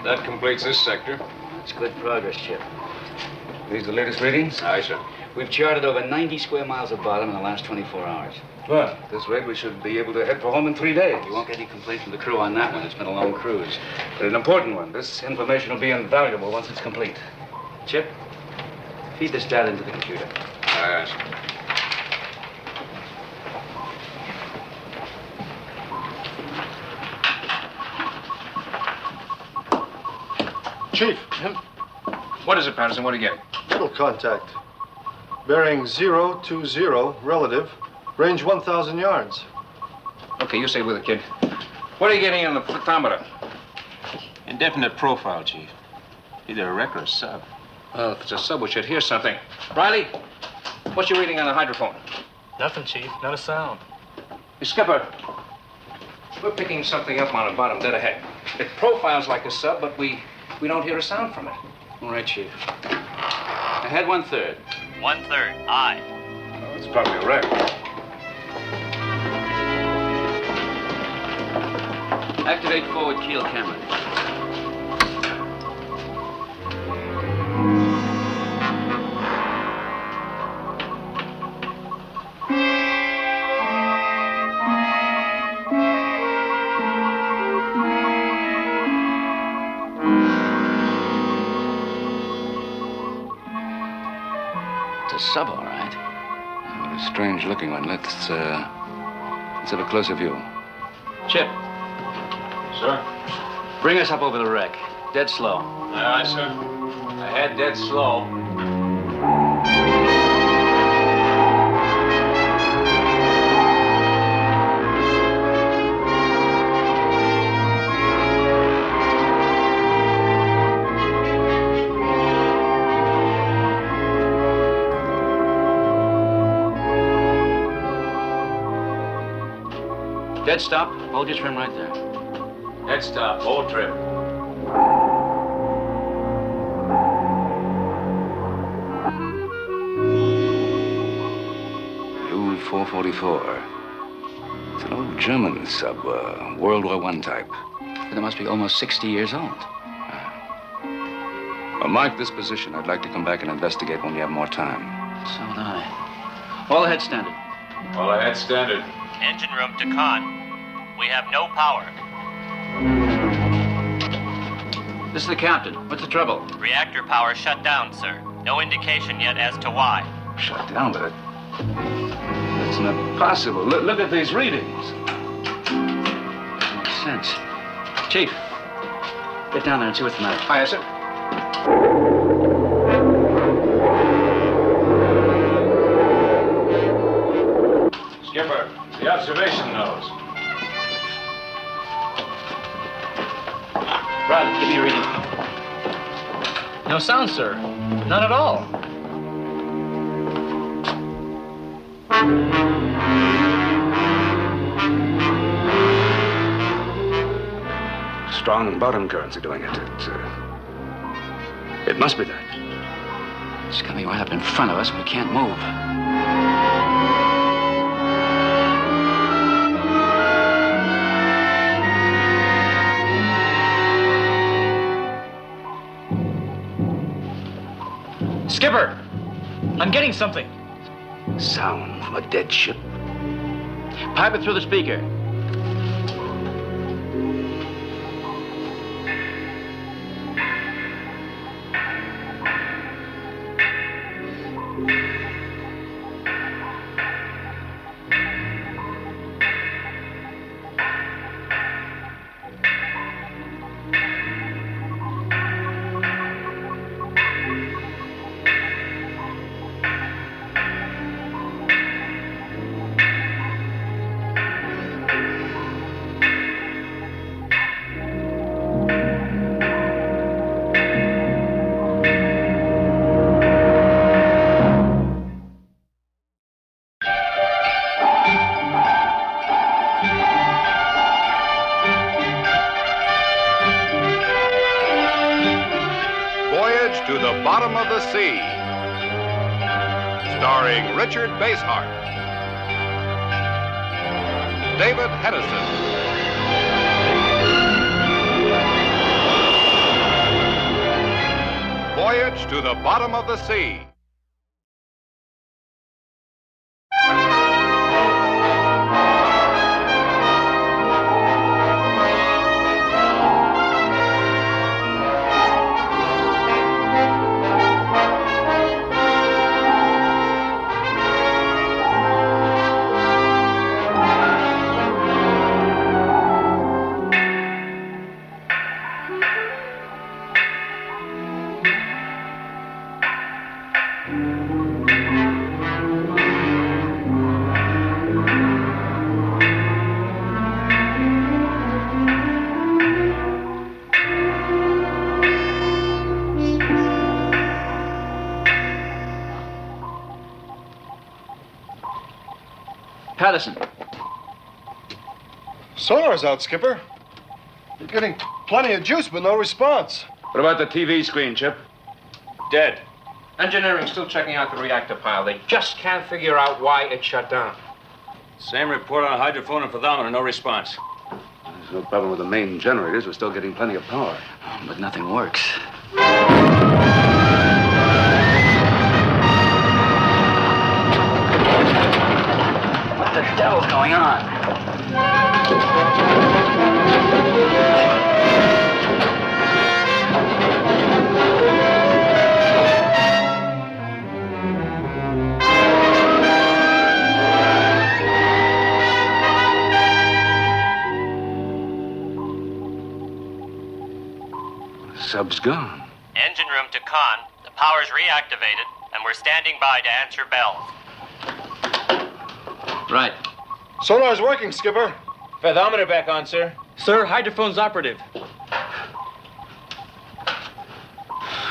That completes this sector. It's good progress, Chip. These the latest readings? Aye, sir. We've charted over 90 square miles of bottom in the last 24 hours. Well, at this rate, we should be able to head for home in 3 days. You won't get any complaints from the crew on that one. It's been a long cruise. But an important one. This information will be invaluable once it's complete. Chip, feed this data into the computer. Aye, sir. Chief. What is it, Patterson? What are you getting? Middle contact. Bearing 020, relative. Range 1,000 yards. Okay, you stay with it, kid. What are you getting on the photometer? Indefinite profile, Chief. Either a wreck or a sub. Well, if it's a sub, we should hear something. Riley, what's your reading on the hydrophone? Nothing, Chief. Not a sound. Hey, Skipper, we're picking something up on the bottom dead ahead. It profiles like a sub, but we don't hear a sound from it. All right, Chief. Ahead 1/3. 1/3, aye. Oh, it's probably a wreck. Activate forward keel camera. It's a sub, all right. What a strange looking one. Let's have a closer view. Chip, Sir? bring us up over the wreck. Dead slow. Aye, aye, sir. Ahead, dead slow. Dead stop. Hold your trim right there. Head stop, hold trim. U-444. It's an old German sub, World War I type. It must be almost 60 years old. Well, mark this position. I'd like to come back and investigate when you have more time. So would I. All ahead standard. All ahead, standard. Engine room to con. We have no power. This is the captain. What's the trouble? Reactor power shut down, sir. No indication yet as to why. Shut down with it. That's not possible. Look at these readings. Doesn't make sense. Chief, get down there and see what's the matter. Aye, yes, sir. Skipper, the observation nose. Riley, give me a reading. No sound, sir. None at all. Strong bottom currents are doing it. It must be that. It's coming right up in front of us and we can't move. Skipper! I'm getting something. Sound from a dead ship. Pipe it through the speaker. Voyage to the Bottom of the Sea, starring Richard Basehart, David Hedison, to the bottom of the sea. Patterson. Sonar's out, Skipper. You're getting plenty of juice, but no response. What about the TV screen, Chip? Dead. Engineering's still checking out the reactor pile. They just can't figure out why it shut down. Same report on hydrophone and fathometer, no response. There's no problem with the main generators. We're still getting plenty of power. But nothing works. What the devil's going on? Sub's gone. Engine room to con. The power's reactivated, and we're standing by to answer bells. Right. Sonar's working, Skipper. Fathometer back on, sir. Sir, hydrophone's operative.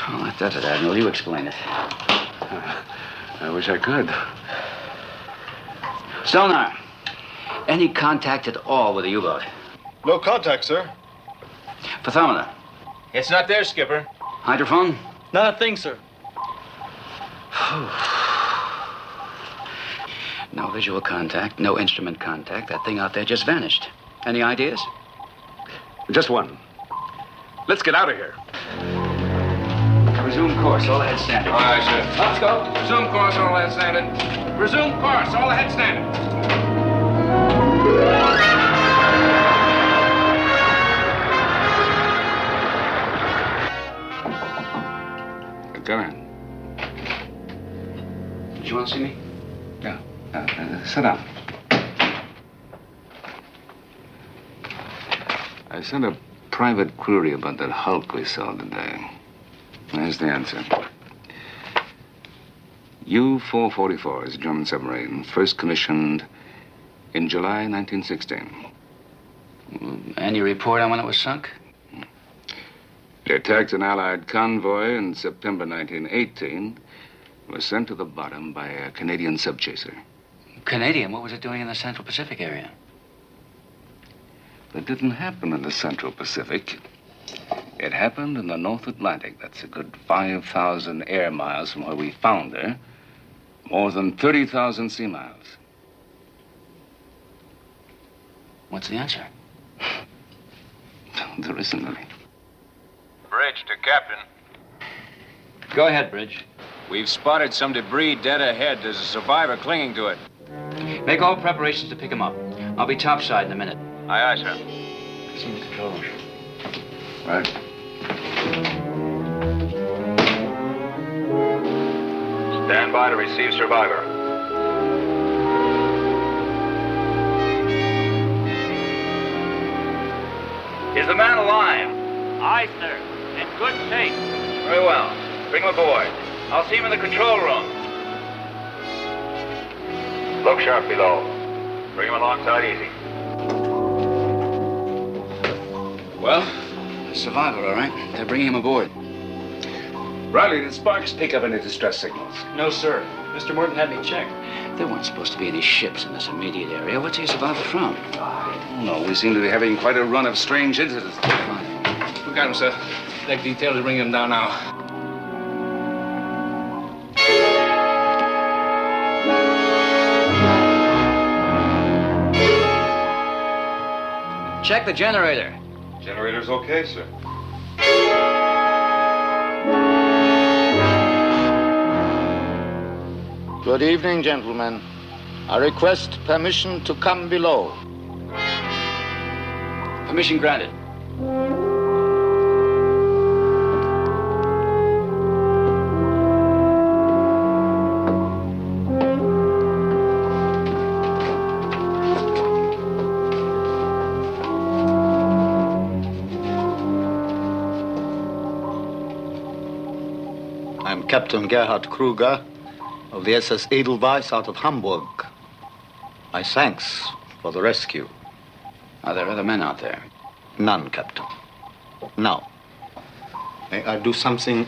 Well, if that's it, Admiral, you explain it. I wish I could. Sonar, any contact at all with the U-boat? No contact, sir. Fathometer, It's not there, Skipper. hydrophone? Not a thing, sir. No visual contact, no instrument contact. That thing out there just vanished. Any ideas? Just one. Let's get out of here. Resume course, all ahead standard. All right, sir. Let's go. Resume course, all ahead standard. Resume course, all ahead standard. Come in. Did you want to see me? Yeah. Sit down. I sent a private query about that hulk we saw today. There's the answer. U-444 is a German submarine, first commissioned in July 1916. Any report on when it was sunk? It attacked an Allied convoy in September 1918. It was sent to the bottom by a Canadian subchaser. Canadian? What was it doing in the Central Pacific area? That didn't happen in the Central Pacific. It happened in the North Atlantic. That's a good 5,000 air miles from where we found her. More than 30,000 sea miles. What's the answer? There isn't any. Bridge to Captain. Go ahead, Bridge. We've spotted some debris dead ahead. There's a survivor clinging to it. Make all preparations to pick him up. I'll be topside in a minute. Aye, aye, sir. See the control room. Right. Stand by to receive survivor. Is the man alive? Aye, sir. In good shape. Very well. Bring him aboard. I'll see him in the control room. Look sharp below. Bring him alongside easy. Well, a survivor, all right. They're bringing him aboard. Riley, did Sparks pick up any distress signals? No, sir. Mr. Morton had me checked. There weren't supposed to be any ships in this immediate area. What's he a survivor from? I don't know. We seem to be having quite a run of strange incidents. Fine. We got him, sir. Deck detail is bringing him down now. Check the generator. Generator's okay, sir. Good evening, gentlemen. I request permission to come below. Permission granted. I'm Captain Gerhard Kruger of the SS Edelweiss out of Hamburg. My thanks for the rescue. Are there other men out there? None, Captain. Now, may I do something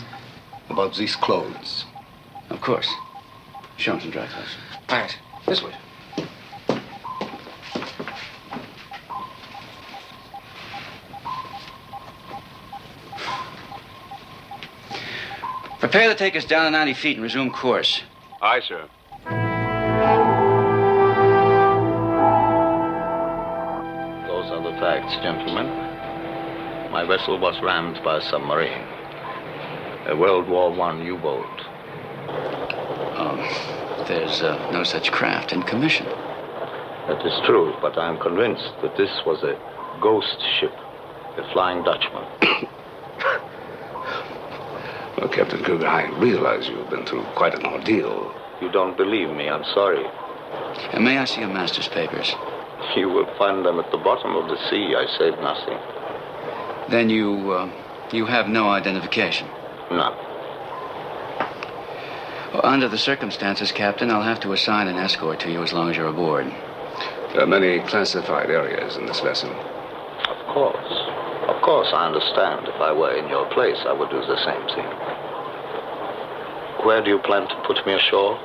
about these clothes? Of course. Show him some dry clothes. Thanks. This way. Prepare to take us down to 90 feet and resume course. Aye, sir. Those are the facts, gentlemen. My vessel was rammed by a submarine. A World War I U-boat. There's no such craft in commission. That is true, but I am convinced that this was a ghost ship, a Flying Dutchman. Well, Captain Kruger, I realize you've been through quite an ordeal. You don't believe me, I'm sorry. And may I see your master's papers? You will find them at the bottom of the sea. I saved nothing. Then you have no identification? None. Well, under the circumstances, Captain, I'll have to assign an escort to you as long as you're aboard. There are many classified areas in this vessel. Of course. Of course, I understand. If I were in your place, I would do the same thing. Where do you plan to put me ashore?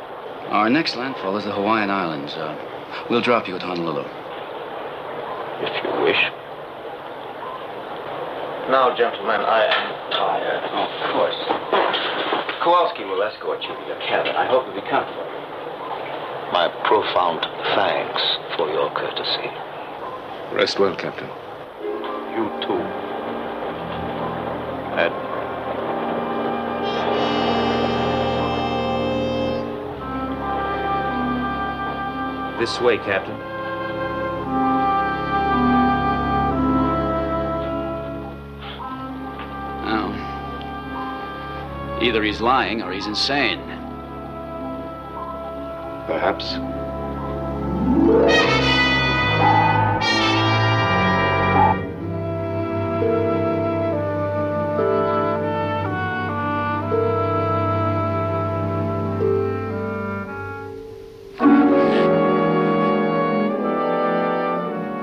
Our next landfall is the Hawaiian Islands. We'll drop you at Honolulu. If you wish. Now, gentlemen, I am tired. Oh, of course. Kowalski will escort you to your cabin. I hope you'll be comfortable. My profound thanks for your courtesy. Rest well, Captain. You too. Ed. This way, Captain. Oh. Either he's lying or he's insane. Perhaps.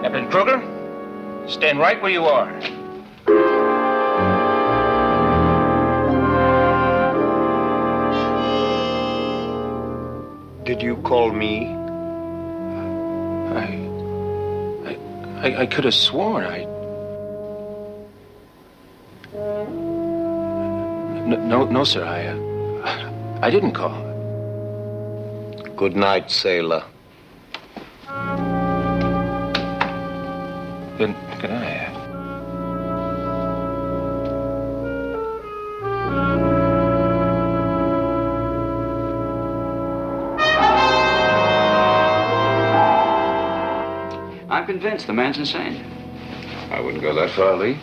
Captain Kruger, stand right where you are. Did you call me? I could have sworn No, sir. I didn't call. Good night, sailor. Good night. I'm convinced the man's insane. I wouldn't go that far, Lee.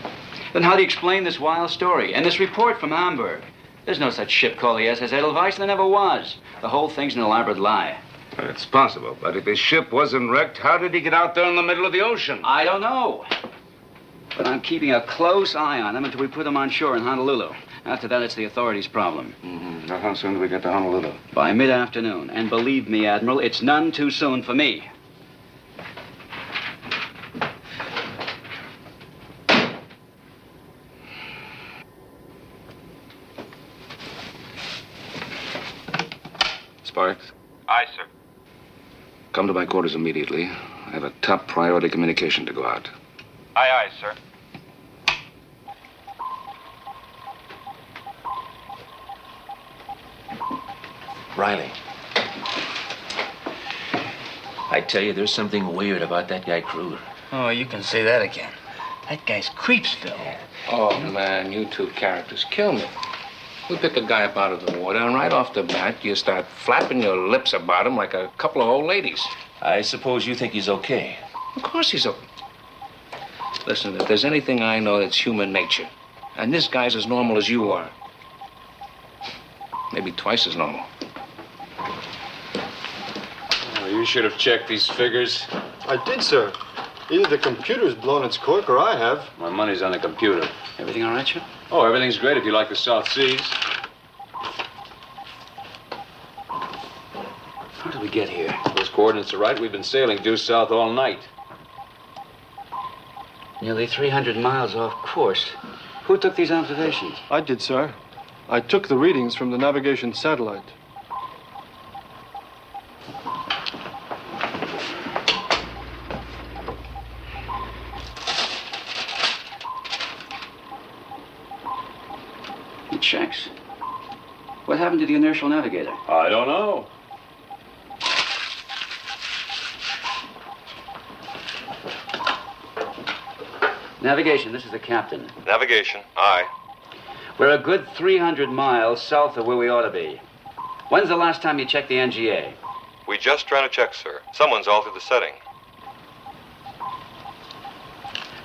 Then how do you explain this wild story and this report from Hamburg? There's no such ship called the SS Edelweiss. There never was. The whole thing's an elaborate lie. It's possible, but if his ship wasn't wrecked, how did he get out there in the middle of the ocean? I don't know. But I'm keeping a close eye on him until we put him on shore in Honolulu. After that, it's the authorities' problem. Mm-hmm. Now, how soon do we get to Honolulu? By mid-afternoon. And believe me, Admiral, it's none too soon for me. Sparks? Aye, sir. Come to my quarters immediately. I have a top priority communication to go out. Aye, aye, sir. Riley. I tell you, there's something weird about that guy Kruger. Oh, you can say that again. That guy's Creepsville. Oh, man, you two characters kill me. We pick a guy up out of the water, and right off the bat, you start flapping your lips about him like a couple of old ladies. I suppose you think he's okay. Of course he's okay. Listen, if there's anything I know, it's human nature. And this guy's as normal as you are. Maybe twice as normal. Oh, you should have checked these figures. I did, sir. Either the computer's blown its cork or I have. My money's on the computer. Everything all right, Chip? Oh, everything's great if you like the South Seas. How did we get here? Those coordinates are right. We've been sailing due south all night. Nearly 300 miles off course. Who took these observations? I did, sir. I took the readings from the navigation satellite. It checks. What happened to the inertial navigator? I don't know. Navigation, this is the captain. Navigation, aye. We're a good 300 miles south of where we ought to be. When's the last time you checked the NGA? We just ran a check, sir. Someone's altered the setting.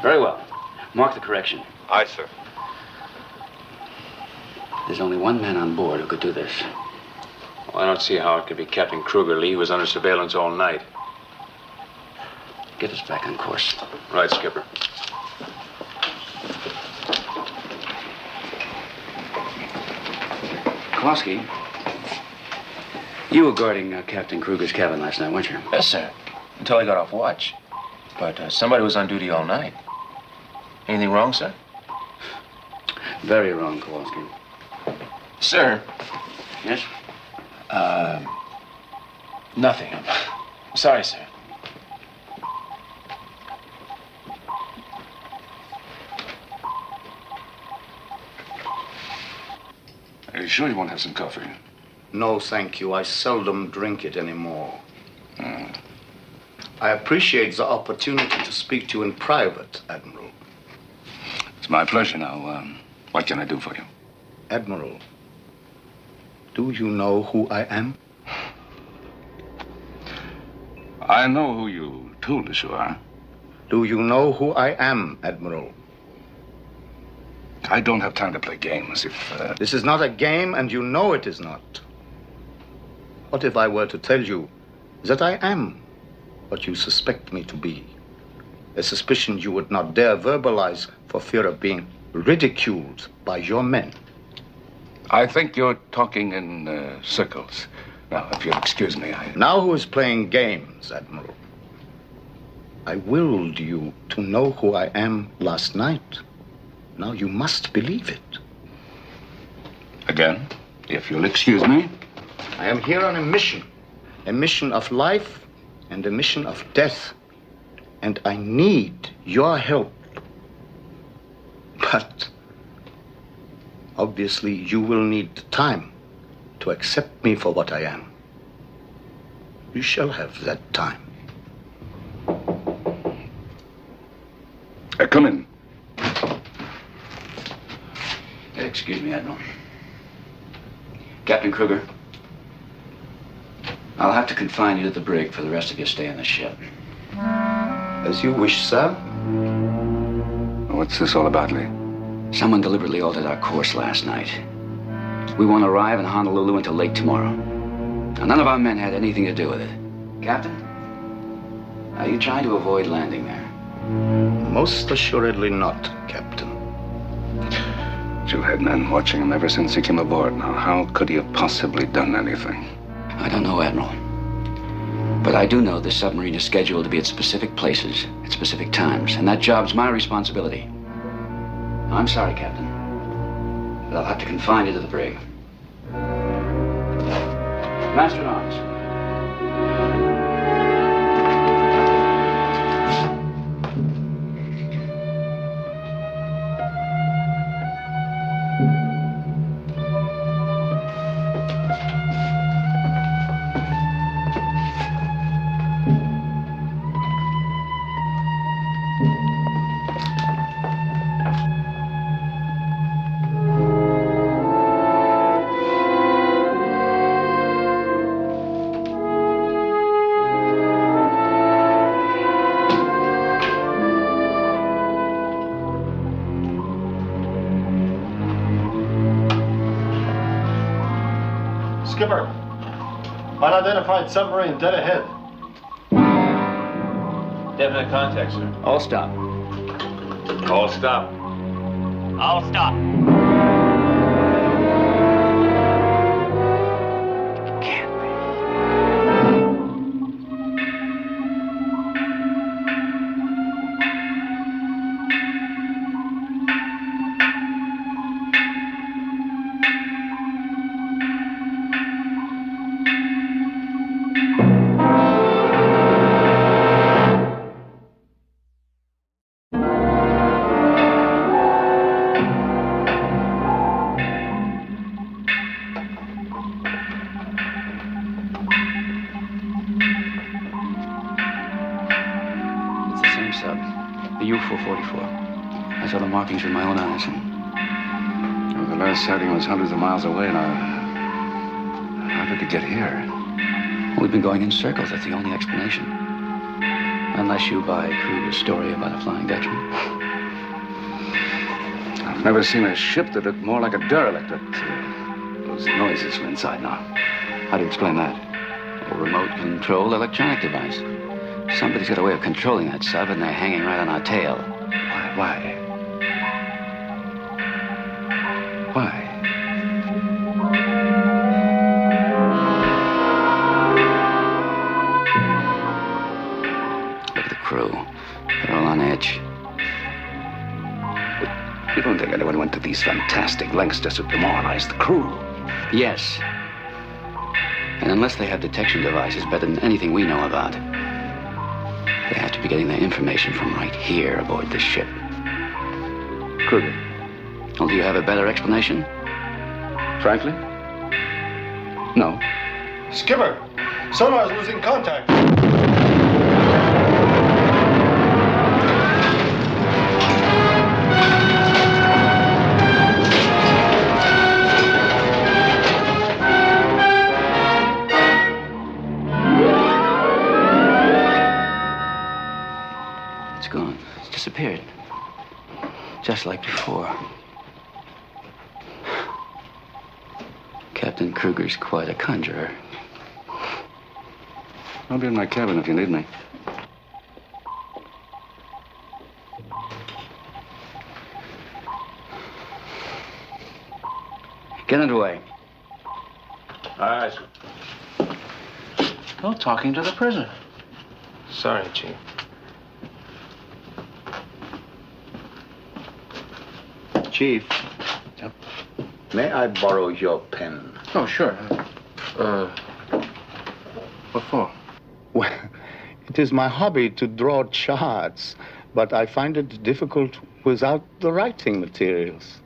Very well. Mark the correction. Aye, sir. There's only one man on board who could do this. Well, I don't see how it could be Captain Kruger, Lee. He was under surveillance all night. Get us back on course. Right, Skipper. Kowalski, you were guarding Captain Kruger's cabin last night, weren't you? Yes, sir. Until I got off watch. But somebody was on duty all night. Anything wrong, sir? Very wrong, Kowalski. Sir? Yes? Nothing. I'm sorry, sir. Are you sure you won't have some coffee? No, thank you. I seldom drink it anymore. I appreciate the opportunity to speak to you in private, Admiral. It's my pleasure now. What can I do for you? Admiral, do you know who I am? I know who you told us you are. Do you know who I am, Admiral? I don't have time to play games if... This is not a game, and you know it is not. What if I were to tell you that I am what you suspect me to be? A suspicion you would not dare verbalize for fear of being ridiculed by your men. I think you're talking in circles. Now, if you'll excuse me, Now who is playing games, Admiral? I willed you to know who I am last night. Now you must believe it. Again, if you'll excuse me. I am here on a mission of life and a mission of death, and I need your help. But obviously you will need time to accept me for what I am. You shall have that time. Come in. Excuse me, Admiral. Captain Kruger, I'll have to confine you to the brig for the rest of your stay on the ship. As you wish, sir. What's this all about, Lee? Someone deliberately altered our course last night. We won't arrive in Honolulu until late tomorrow. Now, none of our men had anything to do with it. Captain, are you trying to avoid landing there? Most assuredly not, Captain. You've had men watching him ever since he came aboard. Now, how could he have possibly done anything? I don't know, Admiral. But I do know this submarine is scheduled to be at specific places at specific times, and that job's my responsibility. I'm sorry, Captain, but I'll have to confine you to the brig. Master at Arms. Skipper, unidentified submarine dead ahead. Definite contact, sir. All stop. All stop. All stop. The U-444. I saw the markings with my own eyes. Well, the last sighting was hundreds of miles away. Now, how did it get here? We've been going in circles. That's the only explanation. Unless you buy Kruger's story about a Flying Dutchman. I've never seen a ship that looked more like a derelict. Those noises from inside now. How do you explain that? A remote control electronic device. Somebody's got a way of controlling that sub, and they're hanging right on our tail. Why? Why? Look at the crew. They're all on edge. You don't think anyone went to these fantastic lengths just to demoralize the crew? Yes. And unless they have detection devices better than anything we know about, they have to be getting their information from right here aboard this ship. Kruger. Well, do you have a better explanation? Frankly? No. Skipper, sonar's losing contact. It's gone. It's disappeared. Just like before. Captain Kruger's quite a conjurer. I'll be in my cabin if you need me. Get underway. Aye, sir. No talking to the prisoner. Sorry, Chief. Chief, may I borrow your pen? Oh, sure. What for? Well, it is my hobby to draw charts, but I find it difficult without the writing materials.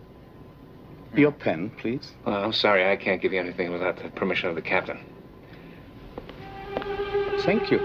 Your pen, please. I'm sorry, I can't give you anything without the permission of the captain. Thank you.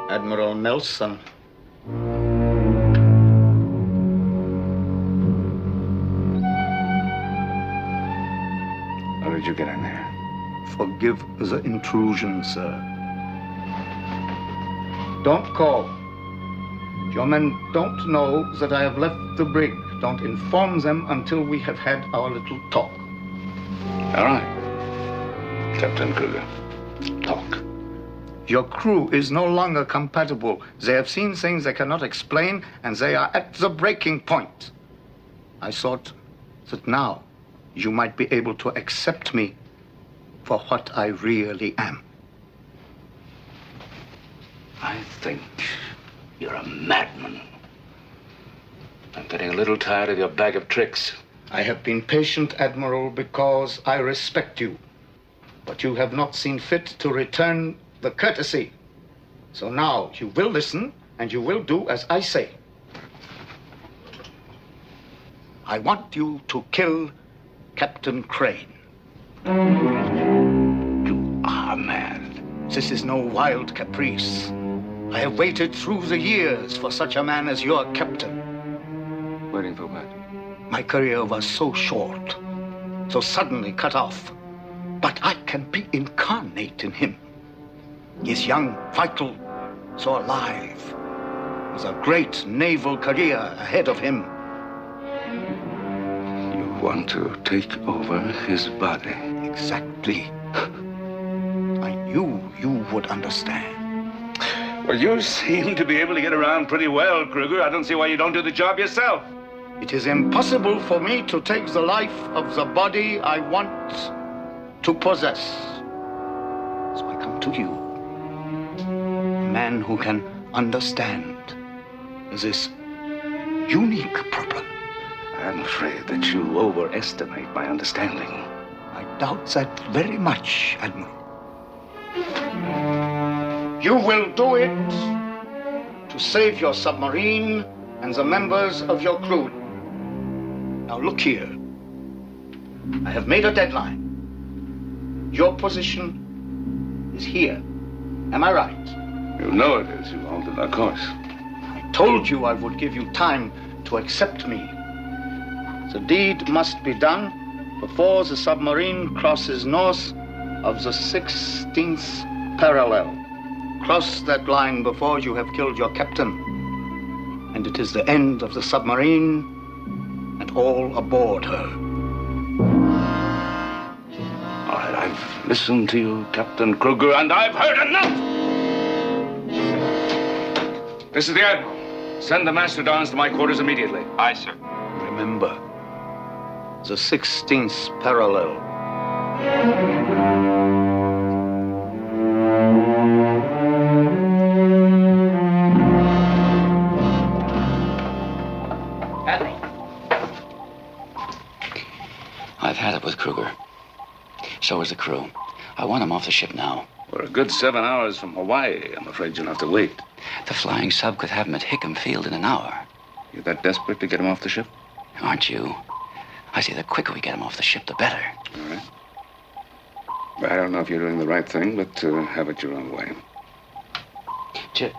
Admiral Nelson. How did you get in there? Forgive the intrusion, sir. Don't call. Your men don't know that I have left the brig. Don't inform them until we have had our little talk. All right. Captain Kruger, talk. Your crew is no longer compatible. They have seen things they cannot explain, and they are at the breaking point. I thought that now you might be able to accept me for what I really am. I think you're a madman. I'm getting a little tired of your bag of tricks. I have been patient, Admiral, because I respect you. But you have not seen fit to return the courtesy. So now you will listen, and you will do as I say. I want you to kill Captain Crane. You are mad. This is no wild caprice. I have waited through the years for such a man as your captain. Waiting for what? My career was so short, so suddenly cut off. But I can be incarnate in him. He is young, vital, so alive, with a great naval career ahead of him. You want to take over his body? Exactly. I knew you would understand. Well, you seem to be able to get around pretty well, Kruger. I don't see why you don't do the job yourself. It is impossible for me to take the life of the body I want to possess. So I come to you, a man who can understand this unique problem. I'm afraid that you overestimate my understanding. I doubt that very much, Admiral. You will do it to save your submarine and the members of your crew. Now look here. I have made a deadline. Your position is here. Am I right? You know it is. You altered our course. I told you I would give you time to accept me. The deed must be done before the submarine crosses north of the 16th parallel. Cross that line before you have killed your captain. And it is the end of the submarine and all aboard her. All right, I've listened to you, Captain Kruger, and I've heard enough! This is the Admiral. Send the mastodons to my quarters immediately. Aye, sir. Remember, the 16th parallel. Admiral. I've had it with Kruger. So is the crew. I want him off the ship now. We're a good 7 hours from Hawaii. I'm afraid you'll have to wait. The flying sub could have him at Hickam Field in an hour. You that desperate to get him off the ship? Aren't you? I say the quicker we get him off the ship, the better. All right. Well, I don't know if you're doing the right thing, but have it your own way. Chip,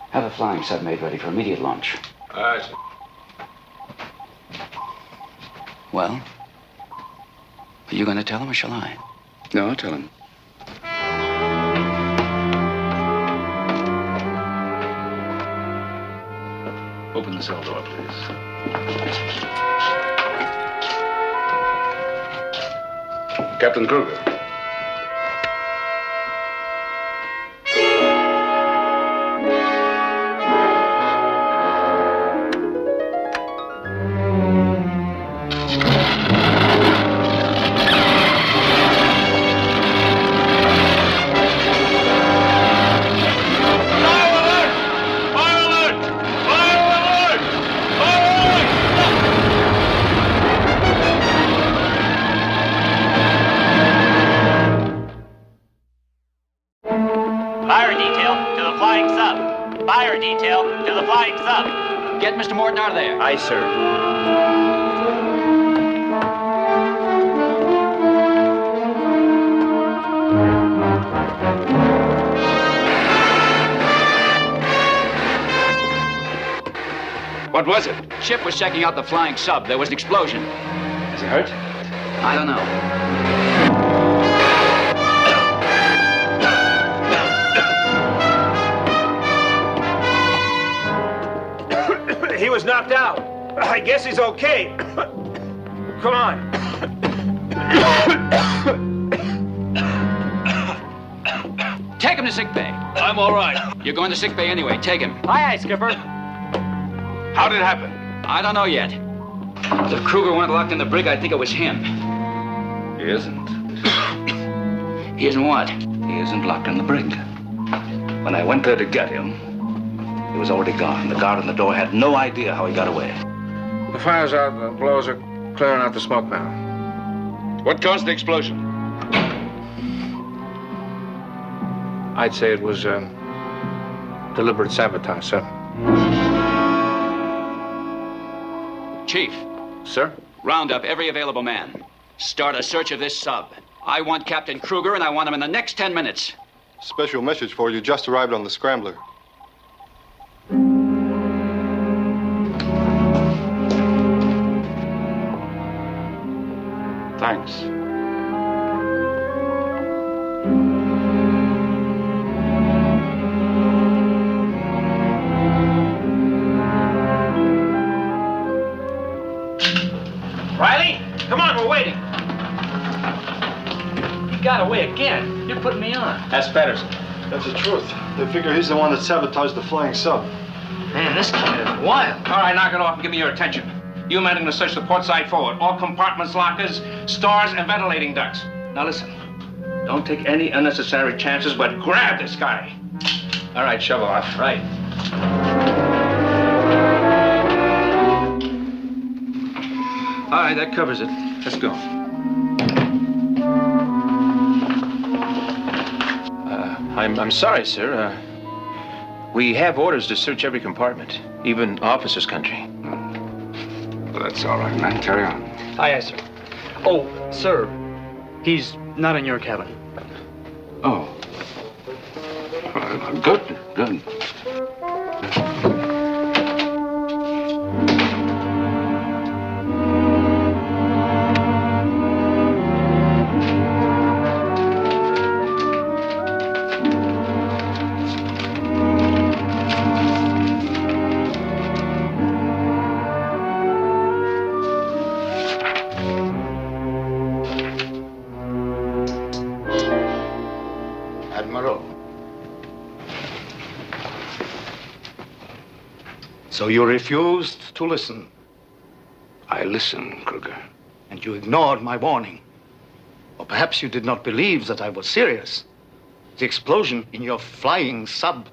have a flying sub made ready for immediate launch. Aye, sir. Well, are you going to tell him or shall I? No, I'll tell him. Open the cell door, please. Captain Kruger. Fire detail to the flying sub. Fire detail to the flying sub. Get Mr. Morton out of there. Aye, sir. What was it? Chip was checking out the flying sub. There was an explosion. Is he hurt? I don't know. He was knocked out. I guess he's okay. Come on. Take him to sick bay. I'm all right. You're going to sick bay anyway. Take him. Aye, aye, Skipper. How did it happen? I don't know yet. If Kruger went locked in the brig, I think it was him. He isn't. He isn't what? He isn't locked in the brig. When I went there to get him, he was already gone. The guard on the door had no idea how he got away. The fire's out. The blowers are clearing out the smoke now. What caused the explosion? I'd say it was Deliberate sabotage, sir. Chief. Sir? Round up every available man. Start a search of this sub. I want Captain Kruger, and I want him in the next 10 minutes. Special message for you. Just arrived on the Scrambler. Thanks. Riley, come on, we're waiting. He got away again. You're putting me on. That's Patterson. That's the truth. They figure he's the one that sabotaged the flying sub. Man, this kid is wild. All right, knock it off and give me your attention. You men are going to search the port side forward. All compartments, lockers, stores, and ventilating ducts. Now listen, don't take any unnecessary chances, but grab this guy. All right, shovel off. Right. All right, that covers it. Let's go. I'm sorry, sir. We have orders to search every compartment, even officers' country. Well, that's all right, man. Carry on. Aye, sir. Oh, sir, he's not in your cabin. Oh. Good, good. Admiral. So you refused to listen? I listened, Kruger. And you ignored my warning. Or perhaps you did not believe that I was serious. The explosion in your flying sub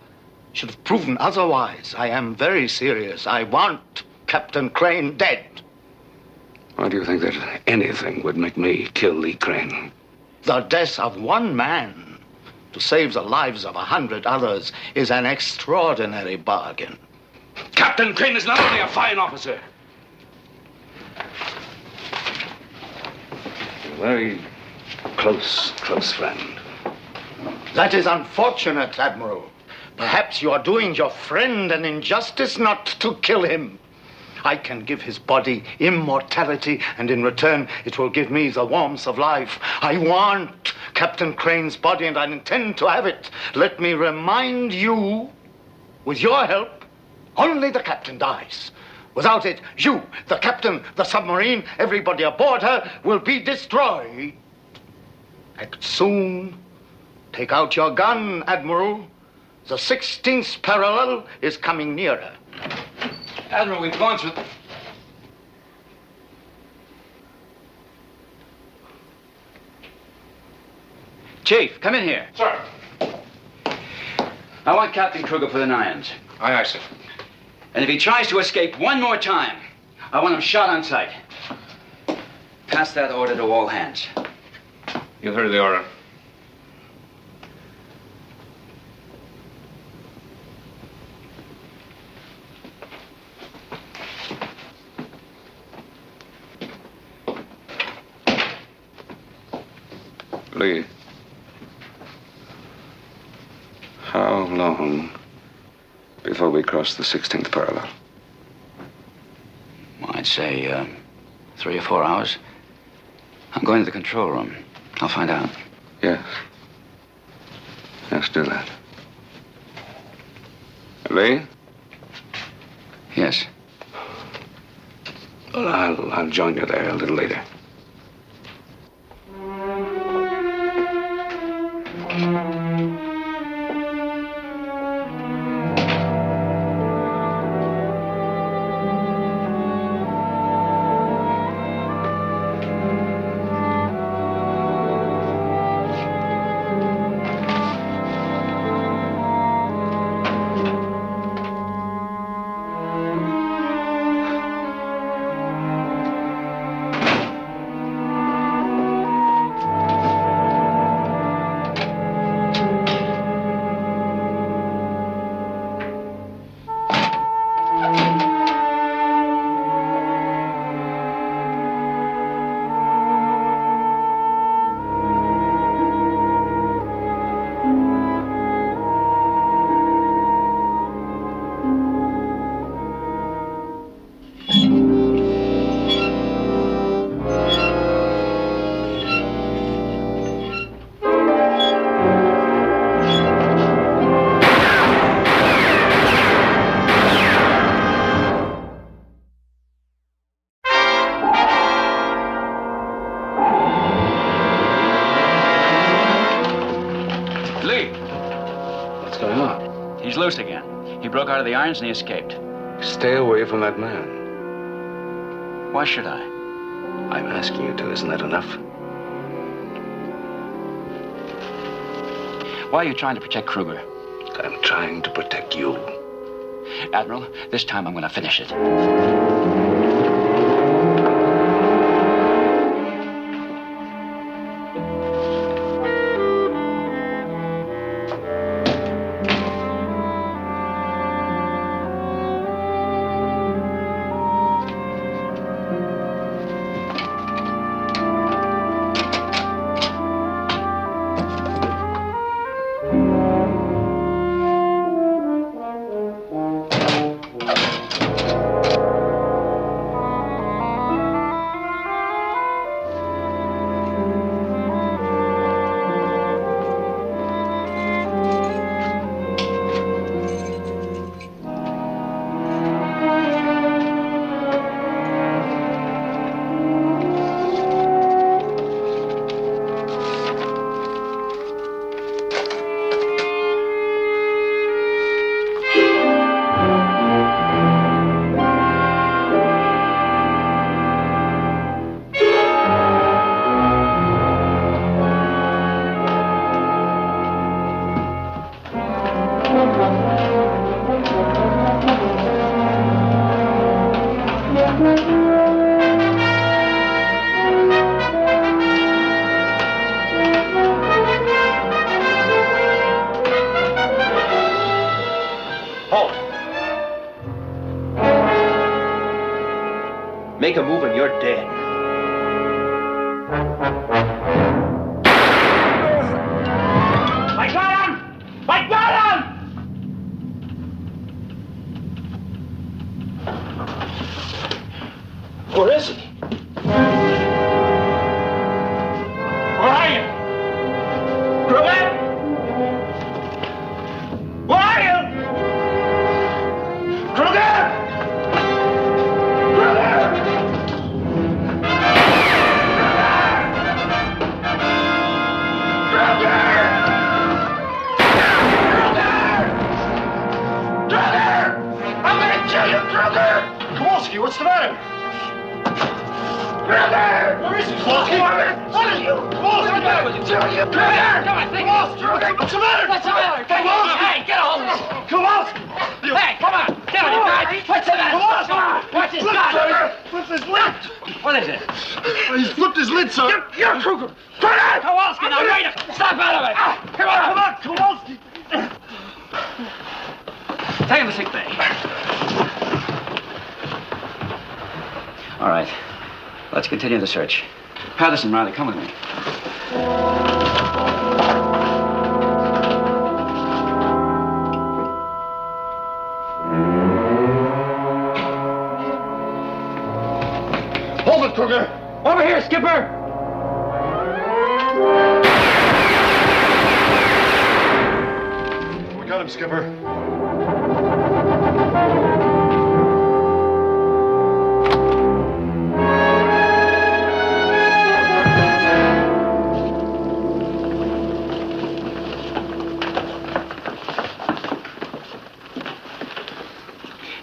should have proven otherwise. I am very serious. I want Captain Crane dead. Why do you think that anything would make me kill Lee Crane? The death of one man to save the lives of 100 others is an extraordinary bargain. Captain Crane is not only a fine officer. A very close friend. That is unfortunate, Admiral. Perhaps you are doing your friend an injustice not to kill him. I can give his body immortality, and in return, it will give me the warmth of life. I want Captain Crane's body, and I intend to have it. Let me remind you, with your help, only the captain dies. Without it, you, the captain, the submarine, everybody aboard her will be destroyed. Act soon. Take out your gun, Admiral. The 16th parallel is coming nearer. Admiral, we've gone through... Chief, come in here. Sir. I want Captain Kruger for the Nines. Aye, aye, sir. And if he tries to escape one more time, I want him shot on sight. Pass that order to all hands. You heard the order. Lee, how long before we cross the 16th parallel? Well, I'd say 3 or 4 hours. I'm going to the control room. I'll find out. Yes. Let's do that. Lee? Yes. Well, I'll join you there a little later. What's going on? He's loose again. He broke out of the irons and he escaped. Stay away from that man. Why should I? I'm asking you to. Isn't that enough? Why are you trying to protect Kruger? I'm trying to protect you. Admiral, this time I'm going to finish it. Make a move and you're dead. I got him! I got him! Where is he? Where are you? Kruger? Where are you? Kruger! Kowalski, what's the matter? Kruger! Where is he, Kowalski? What are you? Kowalski, what's the matter with you? Kruger! Come on, think. Kowalski, what's the matter? What's the matter? Kowalski! Hey, get a hold of this. Kowalski! Hey, come on. Get on your guy. What's the matter? Kowalski! Come on. What's his gun? Flipped his lid! What is it? He's flipped his lid, sir. You're Kruger. Kruger! Kowalski, now wait a minute. Stop out of it. Come on. Come on, Kowalski! Take him to sick bay. All right. Let's continue the search. Patterson, Riley, come with me. Hold it, Kruger! Over here, Skipper. We got him, Skipper.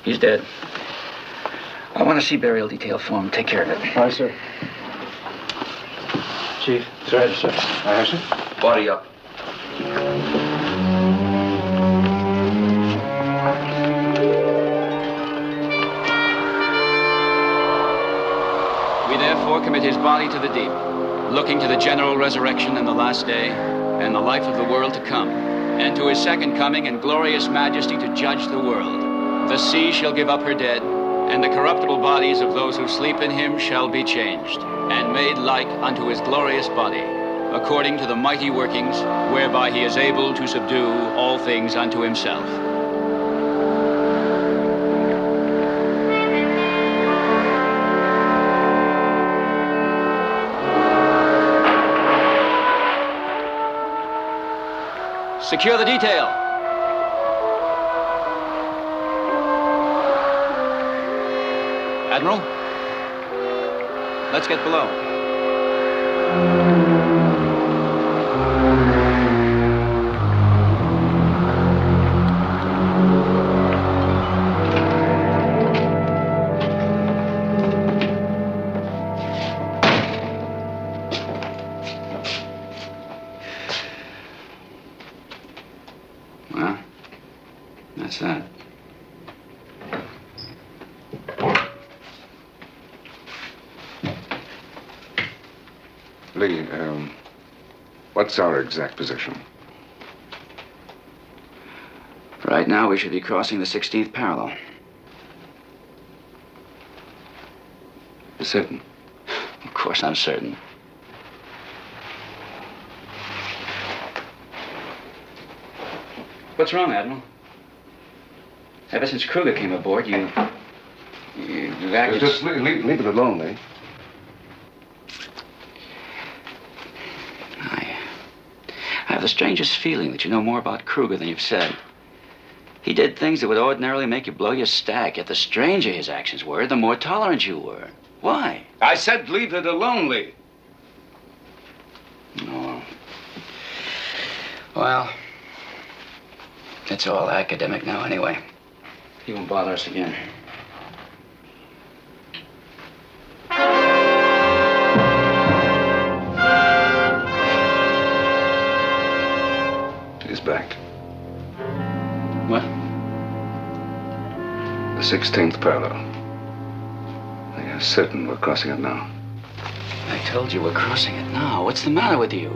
He's dead. I want to see burial detail form. Take care of it. Aye, sir. Chief. Sir, sir. Aye, sir. Body up. We therefore commit his body to the deep, looking to the general resurrection and the last day, and the life of the world to come, and to his second coming in glorious majesty to judge the world. The sea shall give up her dead, and the corruptible bodies of those who sleep in him shall be changed, and made like unto his glorious body, according to the mighty workings whereby he is able to subdue all things unto himself. Secure the detail. Admiral, let's get below. That's that. Lee, what's our exact position? Right now, we should be crossing the 16th parallel. You're certain? Of course I'm certain. What's wrong, Admiral? Ever since Kruger came aboard, you've acted... Just leave it alone, Lee. I have the strangest feeling that you know more about Kruger than you've said. He did things that would ordinarily make you blow your stack, yet the stranger his actions were, the more tolerant you were. Why? I said leave it alone, Lee. No. Well, it's all academic now anyway. He won't bother us again. He's back. What? The 16th parallel. You're certain we're crossing it now? I told you we're crossing it now. What's the matter with you?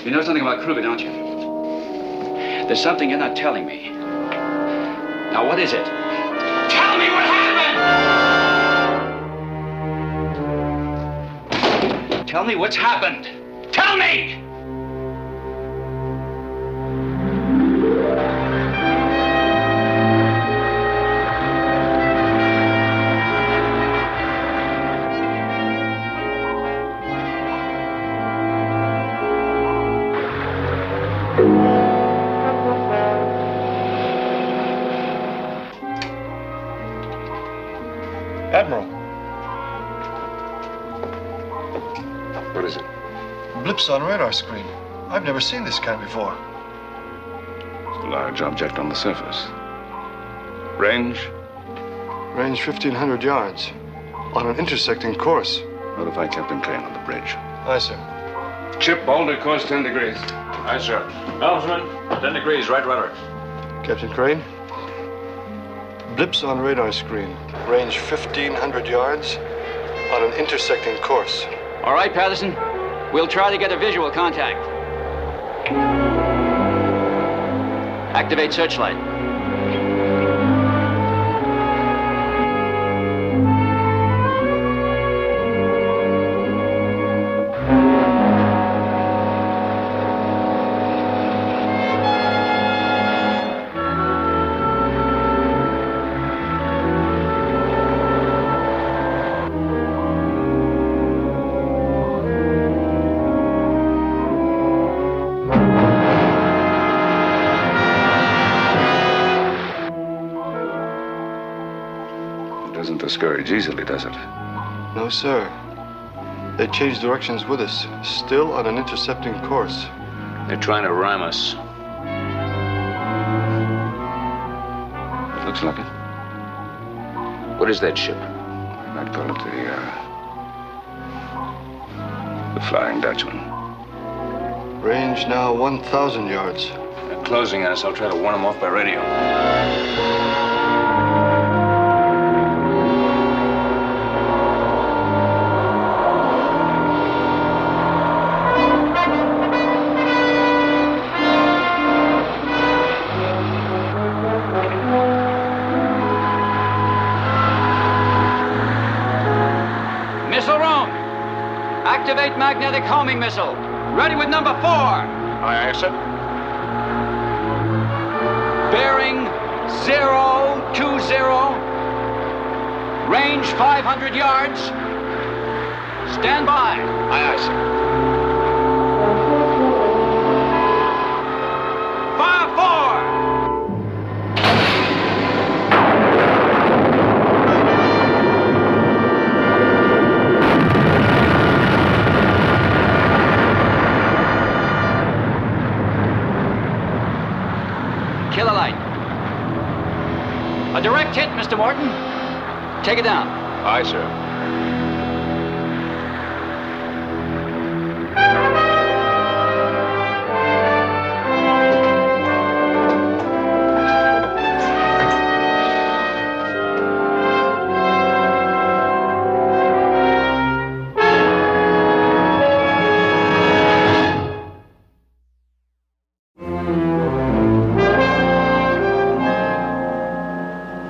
You know something about Kruger, don't you? There's something you're not telling me. Now, what is it? Tell me what happened! Tell me what's happened! Tell me! Admiral. What is it? Blips on radar screen. I've never seen this kind before. It's a large object on the surface. Range? Range 1,500 yards. On an intersecting course. Notify Captain Crane on the bridge. Aye, sir. Chip, alter course 10 degrees. Aye, sir. Helmsman, 10 degrees, right rudder. Captain Crane. Blips on radar screen. Range 1,500 yards. On an intersecting course. All right, Patterson. We'll try to get a visual contact. Activate searchlight. Doesn't discourage easily, does it? No, sir. They changed directions with us. Still on an intercepting course. They're trying to ram us. Looks like it. What is that ship? I'd call it the Flying Dutchman. Range now 1,000 yards. They're closing on us. I'll try to warn them off by radio. Activate magnetic homing missile. Ready with number 4. Aye, aye, sir. Bearing 020. Range 500 yards. Stand by. Aye, aye, sir. Fire 4. A direct hit, Mr. Morton. Take it down. Aye, sir.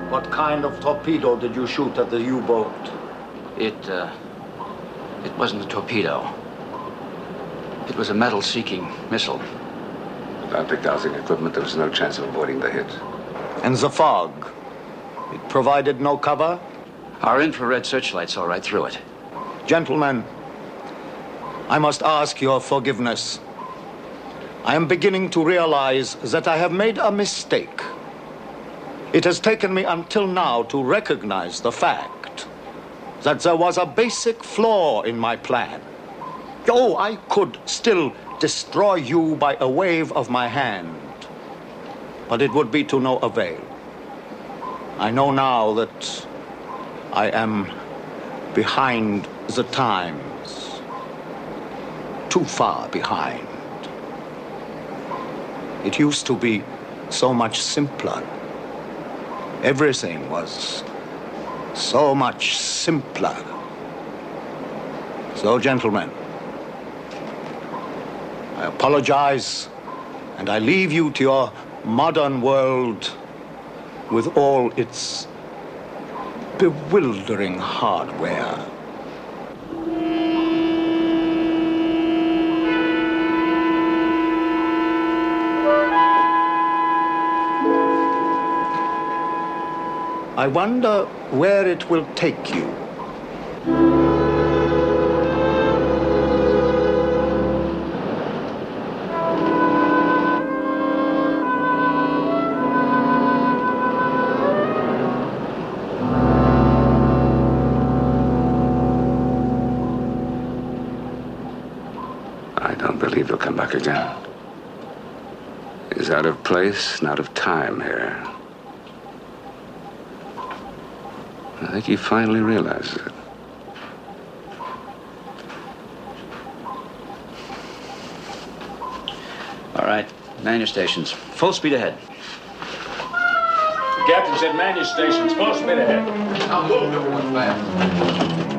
What kind of torpedo did you shoot at the U-boat? It wasn't a torpedo. It was a metal-seeking missile. Without the dowsing equipment, there was no chance of avoiding the hit. And the fog? It provided no cover? Our infrared searchlight saw right through it. Gentlemen, I must ask your forgiveness. I am beginning to realize that I have made a mistake. It has taken me until now to recognize the fact that there was a basic flaw in my plan. Oh, I could still destroy you by a wave of my hand, but it would be to no avail. I know now that I am behind the times, too far behind. It used to be so much simpler. Everything was so much simpler. So, gentlemen, I apologize, and I leave you to your modern world with all its bewildering hardware. I wonder where it will take you. I don't believe he'll come back again. He's out of place and out of time here. I think he finally realizes it. All right, man your stations. Full speed ahead. The captain said man your stations. Full speed ahead. I'll move everyone fast.